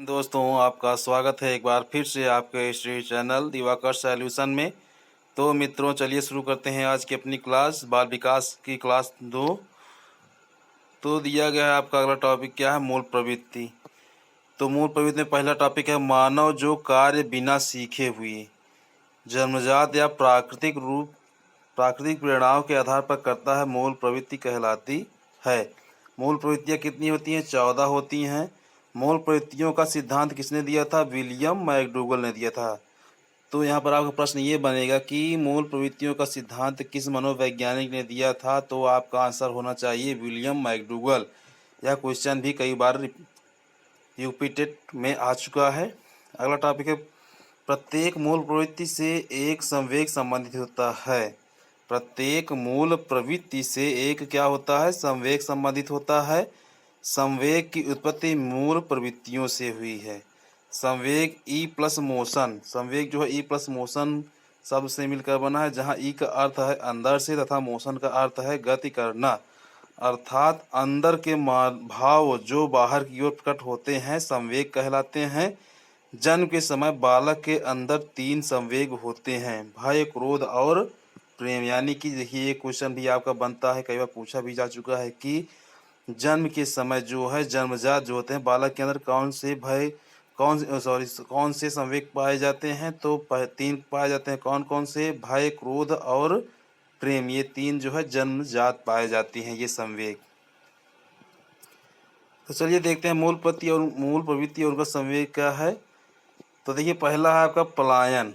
दोस्तों, आपका स्वागत है एक बार फिर से आपके हिस्ट्री चैनल दिवाकर सॉल्यूशन में। तो मित्रों, चलिए शुरू करते हैं आज की अपनी क्लास, बाल विकास की क्लास 2। तो दिया गया है आपका अगला टॉपिक क्या है, मूल प्रवृत्ति। तो मूल प्रवृत्ति में पहला टॉपिक है मानव जो कार्य बिना सीखे हुए जन्मजात या प्राकृतिक प्रेरणाओं के आधार पर करता है, मूल प्रवृत्ति कहलाती है। मूल प्रवृत्तियाँ कितनी होती हैं? 14 होती हैं। मूल प्रवृत्तियों का सिद्धांत किसने दिया था? विलियम मैकडूगल ने दिया था। तो यहाँ पर आपका प्रश्न ये बनेगा कि मूल प्रवृत्तियों का सिद्धांत किस मनोवैज्ञानिक ने दिया था? तो आपका आंसर होना चाहिए विलियम मैकडूगल। यह क्वेश्चन भी कई बार यूपीटेट में आ चुका है। अगला टॉपिक है प्रत्येक मूल प्रवृत्ति से एक संवेग संबंधित होता है। प्रत्येक मूल प्रवृत्ति से एक क्या होता है? संवेग संबंधित होता है। संवेग की उत्पत्ति मूल प्रवृत्तियों से हुई है। संवेग ई प्लस मोशन, संवेग जो है ई प्लस मोशन शब्द से मिलकर बना है, जहाँ ई का अर्थ है अंदर से तथा मोशन का अर्थ है गति करना, अर्थात अंदर के भाव जो बाहर की ओर प्रकट होते हैं संवेग कहलाते हैं। जन्म के समय बालक के अंदर 3 संवेग होते हैं, भय, क्रोध और प्रेम। यानी कि देखिए, ये क्वेश्चन भी आपका बनता है, कई बार पूछा भी जा चुका है कि जन्म के समय जो है जन्मजात जो होते हैं बालक के अंदर कौन से संवेग पाए जाते हैं? तो 3 पाए जाते हैं। कौन कौन से? भय, क्रोध और प्रेम। ये 3 जो है जन्मजात पाए जाती हैं ये संवेग। तो चलिए देखते हैं मूल प्रवृत्ति और उनका संवेग क्या है। तो देखिए, पहला है आपका पलायन,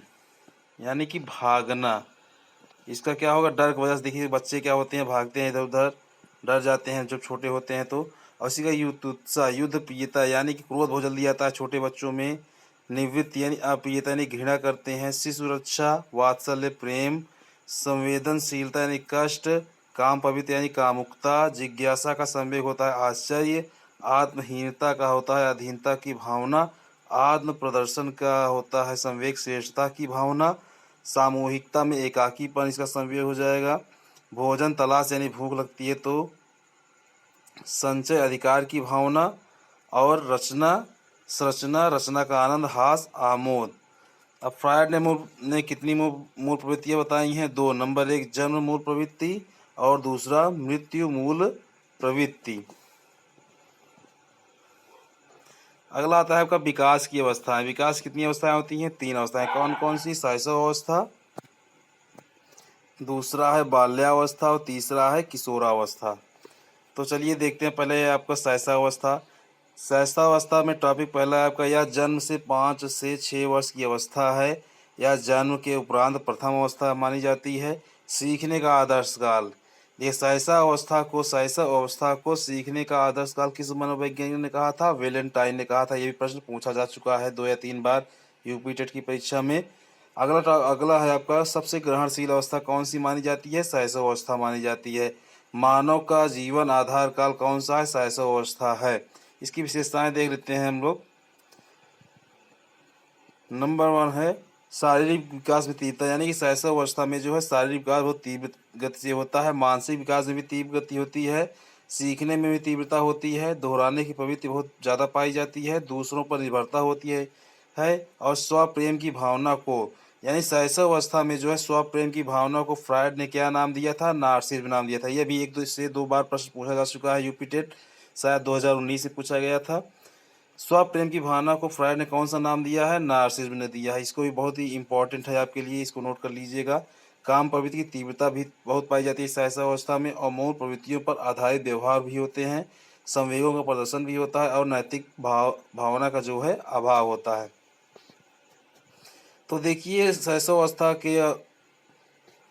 यानी कि भागना। इसका क्या होगा? डर की वजह से। देखिए बच्चे क्या होते हैं, भागते हैं इधर उधर, डर जाते हैं जब छोटे होते हैं। तो और इसी का युत्सुकता, युद्ध प्रियता, यानी कि क्रोध बहुत जल्दी आता है छोटे बच्चों में। निवृत्ति यानी अप्रियता, यानी घृणा करते हैं। शिशु रक्षा, वात्सल्य, प्रेम। संवेदनशीलता यानी कष्ट। काम पवित्र यानी कामुकता। जिज्ञासा का संवेग होता है आश्चर्य। आत्महीनता का होता है अधीनता की भावना। आत्म प्रदर्शन का होता है संवेग श्रेष्ठता की भावना। सामूहिकता में एकाकीपन इसका संवेग हो जाएगा। भोजन तलाश यानी भूख लगती है तो संचय अधिकार की भावना। और रचना का आनंद, हास, आमोद। अब फ्रायड ने कितनी मूल प्रवृत्तियाँ बताई हैं? 2। नंबर 1 जन्म मूल प्रवृत्ति और दूसरा मृत्यु मूल प्रवृत्ति। अगला आता है आपका विकास की अवस्थाएं। विकास कितनी अवस्थाएं होती हैं? 3 अवस्थाएं। कौन कौन सी? शैशव अवस्था, दूसरा है बाल्यावस्था और तीसरा है किशोरावस्था। तो चलिए देखते हैं पहले आपका शैशवावस्था। शैशवावस्था में टॉपिक पहला है आपका, यह जन्म से 5 से 6 वर्ष की अवस्था है। यह जन्म के उपरांत प्रथम अवस्था मानी जाती है। सीखने का आदर्श काल। ये शैशव अवस्था को सीखने का आदर्श काल किस मनोवैज्ञानिक ने कहा था? वेलेंटाइन ने कहा था। ये भी प्रश्न पूछा जा चुका है 2 या 3 बार यूपी टेट की परीक्षा में। अगला है आपका सबसे ग्रहणशील अवस्था कौन सी मानी जाती है? शैशव अवस्था मानी जाती है। मानव का जीवन आधार काल कौन सा है? शैशव अवस्था है। इसकी विशेषताएं देख लेते हैं हम लोग। नंबर 1 है शारीरिक विकास में तीव्रता, यानी कि शैशव अवस्था में जो है शारीरिक विकास बहुत तीव्र गति से होता है। मानसिक विकास में भी तीव्र गति होती है। सीखने में भी तीव्रता होती है। दोहराने की प्रवृत्ति बहुत ज़्यादा पाई जाती है। दूसरों पर निर्भरता होती है और स्व प्रेम की भावना को, यानी शैशव अवस्था में जो है स्व प्रेम की भावना को फ्रायड ने क्या नाम दिया था? नार्सिज्म नाम दिया था। यह भी 1 से 2 बार प्रश्न पूछा जा चुका है यूपी टेट, शायद 2019 से पूछा गया था। स्व प्रेम की भावना को फ्रायड ने कौन सा नाम दिया है? नार्सिज्म ने दिया है। इसको भी बहुत ही इंपॉर्टेंट है आपके लिए, इसको नोट कर लीजिएगा। काम प्रवृत्ति की तीव्रता भी बहुत पाई जाती है शैशव अवस्था में और मूल प्रवृत्तियों पर आधारित व्यवहार भी होते हैं। संवेगों का प्रदर्शन भी होता है और नैतिक भावना का जो है अभाव होता है। तो देखिए शैशव अवस्था के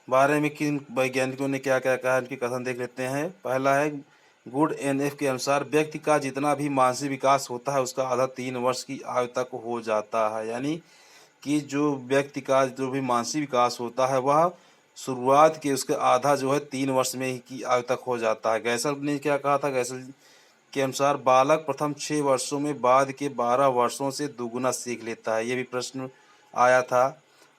बारे में किन वैज्ञानिकों ने क्या क्या कहा, इनके कथन देख लेते हैं। पहला है गुड एनएफ के अनुसार व्यक्ति का जितना भी मानसिक विकास होता है उसका आधा 3 वर्ष की आयु तक हो जाता है। यानी कि जो व्यक्ति का जो भी मानसिक विकास होता है वह शुरुआत के उसके आधा जो है 3 वर्ष में ही की आयु तक हो जाता है। गैसल ने क्या कहा था? गैसल के अनुसार बालक प्रथम 6 वर्षों में बाद के 12 वर्षों से दुगुना सीख लेता है। ये भी प्रश्न आया था।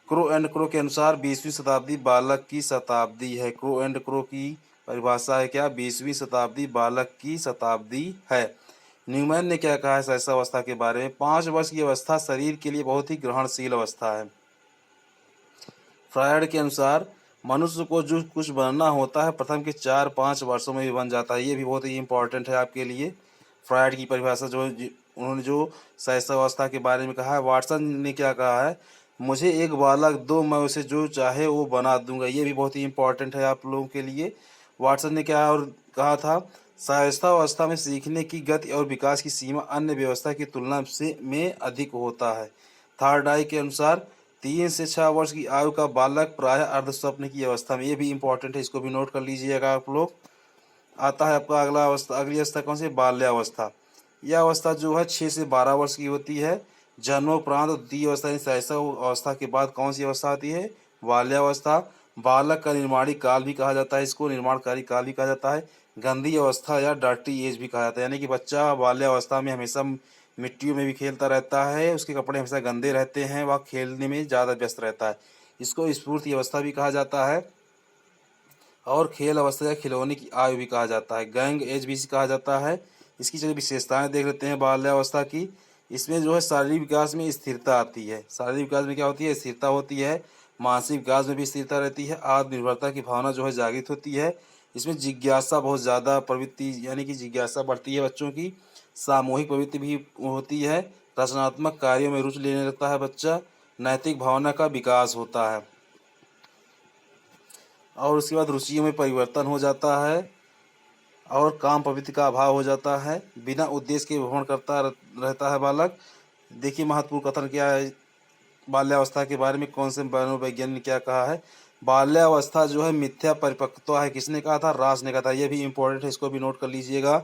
क्रो एंड क्रो के अनुसार 20वीं शताब्दी बालक की शताब्दी है। क्रो एंड क्रो की परिभाषा है क्या? 20वीं शताब्दी बालक की शताब्दी है। न्यूमैन ने क्या कहा है शैशवावस्था के बारे में? 5 वर्ष की अवस्था शरीर के लिए बहुत ही ग्रहणशील अवस्था है। फ्रायड के अनुसार मनुष्य को जो कुछ बनना होता है प्रथम के 4-5 वर्षों में भी बन जाता है। ये भी बहुत ही इम्पोर्टेंट है आपके लिए। फ्रायड की परिभाषा उन्होंने जो शैशवावस्था के बारे में कहा है। वाटसन ने क्या कहा है? मुझे एक बालक दो, मैं उसे जो चाहे वो बना दूंगा। ये भी बहुत ही इम्पोर्टेंट है आप लोगों के लिए। वाटसन ने क्या और कहा था? शैशवावस्था में सीखने की गति और विकास की सीमा अन्य व्यवस्था की तुलना में अधिक होता है। थार्डाई के अनुसार 3 से 6 वर्ष की आयु का बालक प्रायः अर्धस्वप्न की अवस्था में। ये भी इम्पोर्टेंट है, इसको भी नोट कर लीजिएगा आप लोग। आता है आपका अगली अवस्था कौन सी? बाल्यावस्था। यह अवस्था जो है 6 से 12 वर्ष की होती है। जन्मोपरांत द्वितीय अवस्था यानी शैशव अवस्था के बाद कौन सी अवस्था आती है? बाल्यावस्था। बालक का निर्माणी काल भी कहा जाता है, इसको निर्माणकारी काल भी कहा जाता है। गंदी अवस्था या डर्टी एज भी कहा जाता है, यानी कि बच्चा बाल्यावस्था में हमेशा मिट्टियों में भी खेलता रहता है, उसके कपड़े हमेशा गंदे रहते हैं, वह खेलने में ज़्यादा व्यस्त रहता है। इसको स्फूर्ति अवस्था भी कहा जाता है और खेल अवस्था या खिलौने की आयु भी कहा जाता है। गैंग एज भी कहा जाता है। इसकी चलिए विशेषताएं देख लेते हैं बाल्यावस्था की। इसमें जो है शारीरिक विकास में स्थिरता आती है। शारीरिक विकास में क्या होती है? स्थिरता होती है। मानसिक विकास में भी स्थिरता रहती है। आत्मनिर्भरता की भावना जो है जागृत होती है। इसमें जिज्ञासा बहुत ज़्यादा प्रवृत्ति यानी कि जिज्ञासा बढ़ती है बच्चों की। सामूहिक प्रवृत्ति भी होती है। रचनात्मक कार्यों में रुचि लेने लगता है बच्चा। नैतिक भावना का विकास होता है और उसके बाद रुचियों में परिवर्तन हो जाता है और काम प्रवृत्ति का अभाव हो जाता है। बिना उद्देश्य के भ्रमण करता रहता है बालक। देखिए महत्वपूर्ण कथन क्या है बाल्यावस्था के बारे में, कौन से मनोवैज्ञानिक ने क्या कहा है? बाल्यावस्था जो है मिथ्या परिपक्वता है। किसने कहा था? रास ने कहा था। यह भी इम्पोर्टेंट है, इसको भी नोट कर लीजिएगा।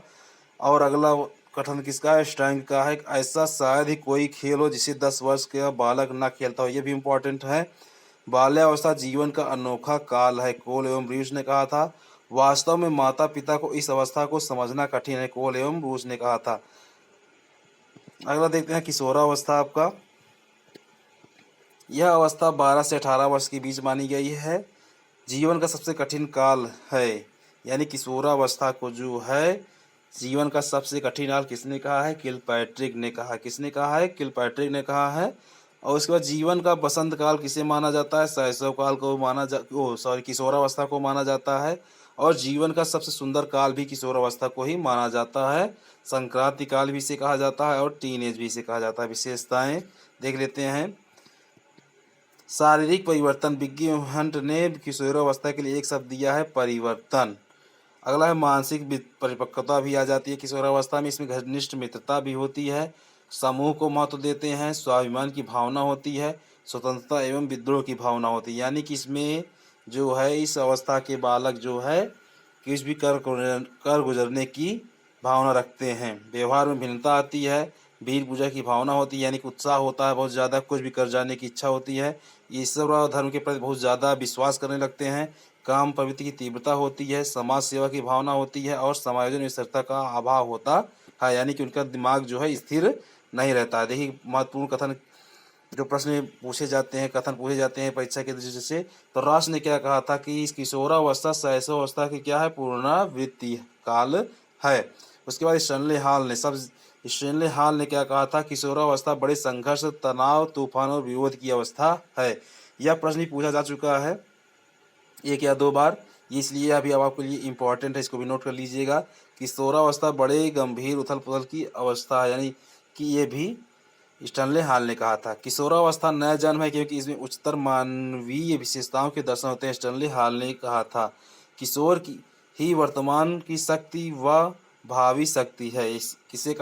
और अगला कथन किसका है? स्टैंग का है। ऐसा शायद ही कोई खेल हो जिसे 10 वर्ष का बालक न खेलता हो। यह भी इम्पोर्टेंट है। बाल्यावस्था जीवन का अनोखा काल है, कोल एवं ब्रूस ने कहा था। वास्तव में माता पिता को इस अवस्था को समझना कठिन है, कोल एवं ब्रूस ने कहा था। अगला देखते हैं किशोरावस्था आपका। यह अवस्था 12 से 18 वर्ष के बीच मानी गई है। जीवन का सबसे कठिन काल है, यानी किशोरावस्था को जो है जीवन का सबसे कठिन काल किसने कहा है? किलपैट्रिक ने कहा। किसने कहा है? किलपैट्रिक ने कहा है। और उसके बाद जीवन का बसंत काल किसे माना जाता है? शैशव काल को किशोरावस्था को माना जाता है। और जीवन का सबसे सुंदर काल भी किशोरावस्था को ही माना जाता है। संक्रांति काल भी इसे कहा जाता है और टीन एज भी इसे कहा जाता है। विशेषताएं देख लेते हैं। शारीरिक परिवर्तन, बिग्गी हंट ने किशोरावस्था के लिए एक शब्द दिया है, परिवर्तन। अगला है मानसिक परिपक्वता भी आ जाती है किशोरावस्था में। इसमें घनिष्ठ मित्रता भी होती है, समूह को महत्व देते हैं, स्वाभिमान की भावना होती है, स्वतंत्रता एवं विद्रोह की भावना होती है। यानी कि इसमें जो है इस अवस्था के बालक जो है किस भी कर गुजरने की भावना रखते हैं। व्यवहार में भिन्नता आती है, वीर पूजा की भावना होती है, यानी कि उत्साह होता है बहुत ज़्यादा, कुछ भी कर जाने की इच्छा होती है। ईश्वर और धर्म के प्रति बहुत ज़्यादा विश्वास करने लगते हैं। काम प्रवृत्ति की तीव्रता होती है, समाज सेवा की भावना होती है और समायोजन में स्थिरता का अभाव होता है, यानी कि उनका दिमाग जो है स्थिर नहीं रहता है। देखिए महत्वपूर्ण कथन जो प्रश्न पूछे जाते हैं, कथन पूछे जाते हैं परीक्षा के दृष्टि से। तो राष्ट्र ने क्या कहा था कि इस किशोरावस्था शैशवावस्था की क्या है? पुनरावृत्ति काल है। उसके बाद स्टैनले हॉल ने क्या कहा था? किशोरावस्था बड़े संघर्ष, तनाव, तूफान और विरोध की अवस्था है। यह प्रश्न भी पूछा जा चुका है 1 या 2 बार, इसलिए अभी अब आपके लिए इम्पोर्टेंट है, इसको भी नोट कर लीजिएगा। किशोरावस्था बड़े गंभीर उथल पुथल की अवस्था है, यानी कि ये भी स्टैनले हॉल ने कहा था। किशोरावस्था नया जन्म है क्योंकि इसमें उच्चतर मानवीय विशेषताओं के दर्शन होते हैं, स्टैनले हॉल ने कहा था। किशोर की ही वर्तमान की शक्ति व भावी शक्ति है। किसने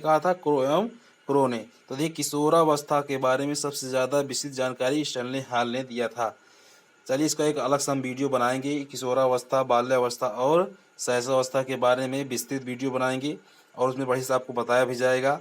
कहा था? क्रो ने। तो देखिए किशोरावस्था के बारे में सबसे ज़्यादा विस्तृत जानकारी स्टैनले हॉल ने दिया था। चलिए इसका एक अलग से हम वीडियो बनाएंगे, किशोरावस्था, बाल्यावस्था और शैशवावस्था के बारे में विस्तृत वीडियो बनाएंगे और उसमें बढ़िया से आपको बताया भी जाएगा।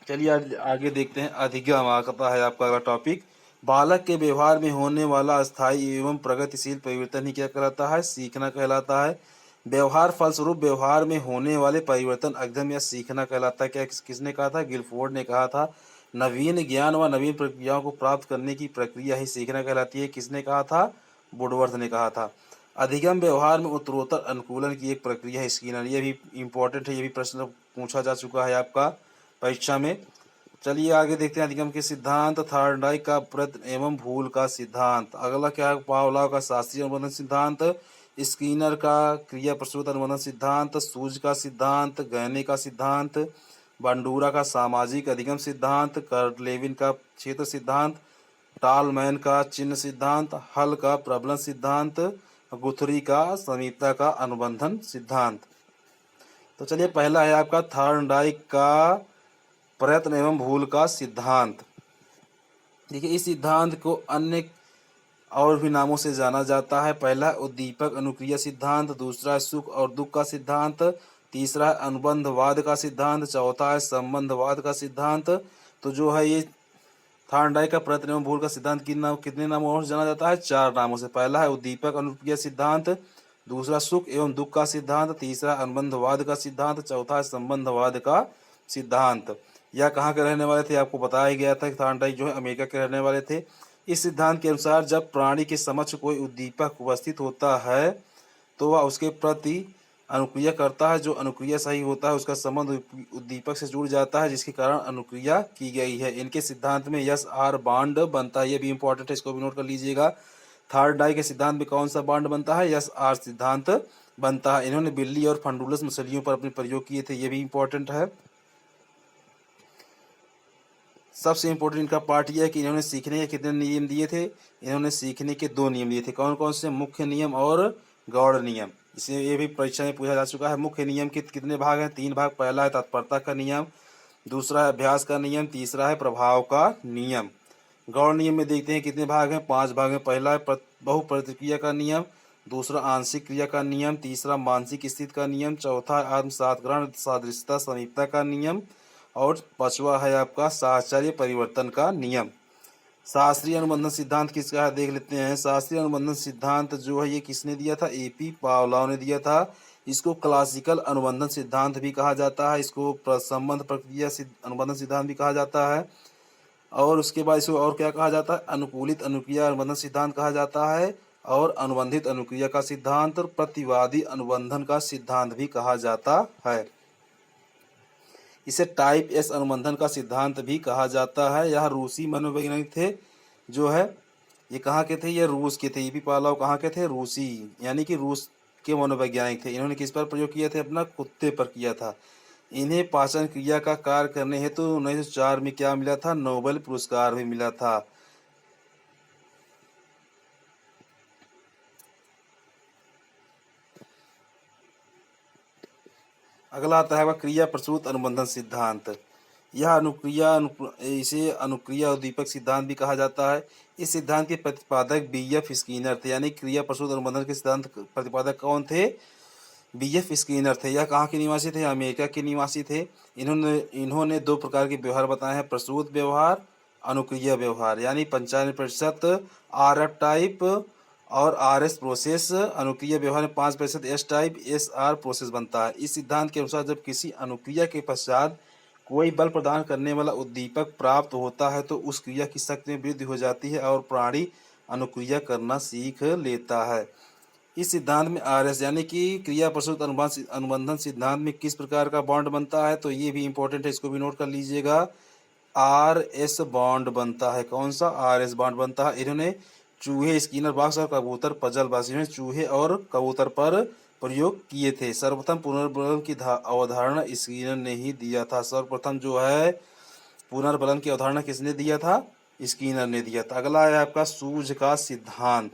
चलिए आगे देखते हैं। अधिगम आता है आपका अगला टॉपिक। बालक के व्यवहार में होने वाला अस्थायी एवं प्रगतिशील परिवर्तन ही क्या कहलाता है? सीखना कहलाता है। व्यवहार फलस्वरूप व्यवहार में होने वाले परिवर्तन अधिगम या सीखना कहलाता है। क्या किसने कहा था? गिलफोर्ड ने कहा था। नवीन ज्ञान व नवीन प्रक्रियाओं को प्राप्त करने की प्रक्रिया ही सीखना कहलाती है। किसने कहा था? वुडवर्थ ने कहा था। अधिगम व्यवहार में उत्तरोत्तर अनुकूलन की एक प्रक्रिया है स्किनर। ये भी इम्पोर्टेंट है, ये भी प्रश्न पूछा जा चुका है आपका परीक्षा में। चलिए आगे देखते हैं अधिगम के सिद्धांत। थॉर्नडाइक का प्रयत्न एवं भूल का सिद्धांत। अगला क्या है? पावलोव का शास्त्रीय अनुबंधन सिद्धांत, स्किनर का क्रिया प्रसूत अनुबंधन सिद्धांत, सूज का सिद्धांत, गैने का सिद्धांत, बंडूरा का सामाजिक अधिगम सिद्धांत, कर्लेविन का क्षेत्र सिद्धांत, टालमैन का चिन्ह सिद्धांत, हल का प्रबलन सिद्धांत, गुथरी का समीपता का अनुबंधन सिद्धांत। तो चलिए पहला है आपका थॉर्नडाइक का प्रयत्न एवं भूल का सिद्धांत। देखिए इस सिद्धांत को अन्य और भी नामों से जाना जाता है। पहला उद्दीपक अनुक्रिया सिद्धांत, दूसरा है सुख और दुख का सिद्धांत, तीसरा है अनुबंधवाद का सिद्धांत, चौथा है संबंधवाद का सिद्धांत। तो जो है ये थॉर्नडाइक का प्रयत्न एवं भूल का सिद्धांत कितने नामों और जाना जाता है? 4 नामों से। पहला है उद्दीपक अनुक्रिया सिद्धांत, दूसरा सुख एवं दुख का सिद्धांत, तीसरा अनुबंधवाद का सिद्धांत, चौथा है संबंधवाद का सिद्धांत। यह कहाँ के रहने वाले थे? आपको बताया गया था कि थॉर्नडाइक जो है अमेरिका के रहने वाले थे। इस सिद्धांत के अनुसार जब प्राणी के समक्ष कोई उद्दीपक उपस्थित होता है तो वह उसके प्रति अनुक्रिया करता है। जो अनुक्रिया सही होता है उसका संबंध उद्दीपक से जुड़ जाता है, जिसके कारण अनुक्रिया की गई है। इनके सिद्धांत में यस आर बॉन्ड बनता है। ये भी इंपॉर्टेंट है, इसको भी नोट कर लीजिएगा। थॉर्नडाइक के सिद्धांत में कौन सा बॉन्ड बनता है? यस आर सिद्धांत बनता है। इन्होंने बिल्ली और फंडुलस मछलियों पर अपने प्रयोग किए थे, ये भी इंपॉर्टेंट है। सबसे इम्पोर्टेंट इनका पार्ट यह है कि इन्होंने सीखने के कितने नियम दिए थे? इन्होंने सीखने के 2 नियम दिए थे। कौन कौन से? मुख्य नियम और गौड़ नियम। इसे ये भी परीक्षा में पूछा जा चुका है। मुख्य नियम के कितने भाग हैं? 3 भाग। पहला है तत्परता का नियम, दूसरा है अभ्यास का नियम, तीसरा है प्रभाव का नियम। गौड़ नियम में देखते हैं कितने भाग हैं? 5 भाग हैं। पहला है बहुप्रतिक्रिया का नियम, दूसरा आंशिक क्रिया का नियम, तीसरा मानसिक स्थिति का नियम, चौथा आत्मसात ग्रहण सादृश्यता समीपता का नियम और 5वां है आपका साहचर्य परिवर्तन का नियम। शास्त्रीय अनुबंधन सिद्धांत किसका है? देख लेते हैं। शास्त्रीय अनुबंधन सिद्धांत जो है ये किसने दिया था? एपी पावलोव ने दिया था। इसको क्लासिकल अनुबंधन सिद्धांत भी कहा जाता है, इसको संबंध प्रक्रिया अनुबंधन सिद्धांत भी कहा जाता है। और उसके बाद इसको और क्या कहा जाता है? अनुकूलित अनुक्रिया अनुबंधन सिद्धांत कहा जाता है और अनुबंधित अनुक्रिया का सिद्धांत और प्रतिवादी अनुबंधन का सिद्धांत भी कहा जाता है। इसे टाइप एस अनुबंधन का सिद्धांत भी कहा जाता है। यह रूसी मनोवैज्ञानिक थे, जो है ये कहाँ के थे? ये रूस के थे। ईपी पावलोव कहाँ के थे? रूसी, यानी कि रूस के मनोवैज्ञानिक थे। इन्होंने किस पर प्रयोग किया था? अपना कुत्ते पर किया था। इन्हें पाचन क्रिया का कार्य करने हेतु 1904 में क्या मिला था? नोबेल पुरस्कार भी मिला था। अगला आता है क्रिया प्रसूत अनुबंधन सिद्धांत। इसे अनुक्रिया उद्दीपक सिद्धांत भी कहा जाता है। इस सिद्धांत के प्रतिपादक बीएफ स्किनर थे, यानी क्रिया प्रसूत अनुबंधन के सिद्धांत प्रतिपादक कौन थे? बीएफ स्किनर थे। यह कहाँ के निवासी थे? अमेरिका के निवासी थे। इन्होंने 2 प्रकार के व्यवहार बताए हैं, प्रसूत व्यवहार, अनुक्रिया व्यवहार, यानी 95% आर एफ टाइप और आर एस प्रोसेस। अनुक्रिया व्यवहार में 5% S type S R process बनता है। इस सिद्धांत के अनुसार जब किसी अनुक्रिया के पश्चात कोई बल प्रदान करने वाला उद्दीपक प्राप्त होता है तो उस क्रिया की शक्ति में वृद्धि हो जाती है और प्राणी अनुक्रिया करना सीख लेता है। इस सिद्धांत में आर एस यानी कि क्रिया प्रसूत अनुबंधन सिद्धांत में किस प्रकार का बॉन्ड बनता है? तो ये भी इंपॉर्टेंट है, इसको भी नोट कर लीजिएगा। आर एस बॉन्ड बनता है। कौन सा? आर एस बॉन्ड बनता है। इन्होंने चूहे, स्किनर बॉक्स और कबूतर पजल बॉक्स, इन्होंने चूहे और कबूतर पर प्रयोग किए थे। सर्वप्रथम पुनर्बलन की अवधारणा स्किनर ने ही दिया था। सर्वप्रथम जो है पुनर्बलन की अवधारणा किसने दिया था? स्किनर ने दिया था। अगला है आपका सूझ का सिद्धांत।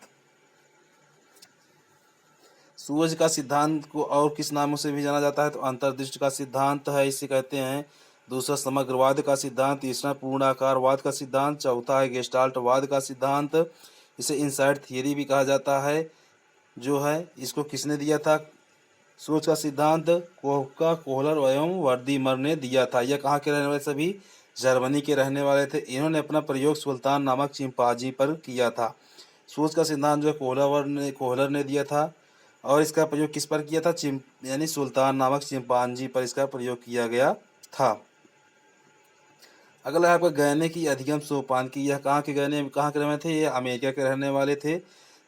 सूझ का सिद्धांत को और किस नामों से भी जाना जाता है? तो अंतर्दृष्टि का सिद्धांत है, इसे कहते हैं। दूसरा समग्रवाद का सिद्धांत, तीसरा पूर्णाकारवाद का सिद्धांत, चौथा है गेस्टाल्टवाद का सिद्धांत। इसे इनसाइड थियरी भी कहा जाता है। जो है इसको किसने दिया था? सूझ का सिद्धांत कोहका, कोहलर एवं वर्दीमर ने दिया था। यह कहाँ के रहने वाले? सभी जर्मनी के रहने वाले थे। इन्होंने अपना प्रयोग सुल्तान नामक चिंपांजी पर किया था। सूझ का सिद्धांत जो है कोहलर ने दिया था और इसका प्रयोग किस पर किया था? यानी सुल्तान नामक चिंपांजी पर इसका प्रयोग किया गया था। अगला है आपका गैने की अधिगम सोपान की। यह कहाँ के रहने वाले थे? ये अमेरिका के रहने वाले थे।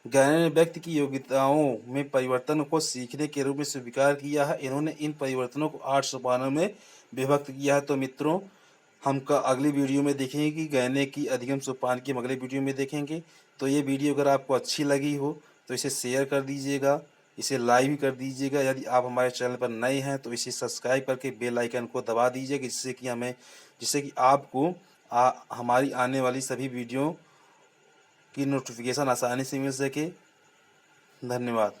गैने ने व्यक्ति की योग्यताओं में परिवर्तन को सीखने के रूप में स्वीकार किया है। इन्होंने इन परिवर्तनों को 8 सोपानों में विभक्त किया है। तो मित्रों, हम अगली वीडियो में देखेंगे कि गैने की अधिगम सोपान की हम अगले वीडियो में देखेंगे। तो ये वीडियो अगर आपको अच्छी लगी हो तो इसे शेयर कर दीजिएगा, इसे लाइक भी कर दीजिएगा। यदि आप हमारे चैनल पर नए हैं तो इसे सब्सक्राइब करके बेल आइकन को दबा दीजिएगा, जिससे कि आपको हमारी आने वाली सभी वीडियो की नोटिफिकेशन आसानी से मिल सके। धन्यवाद।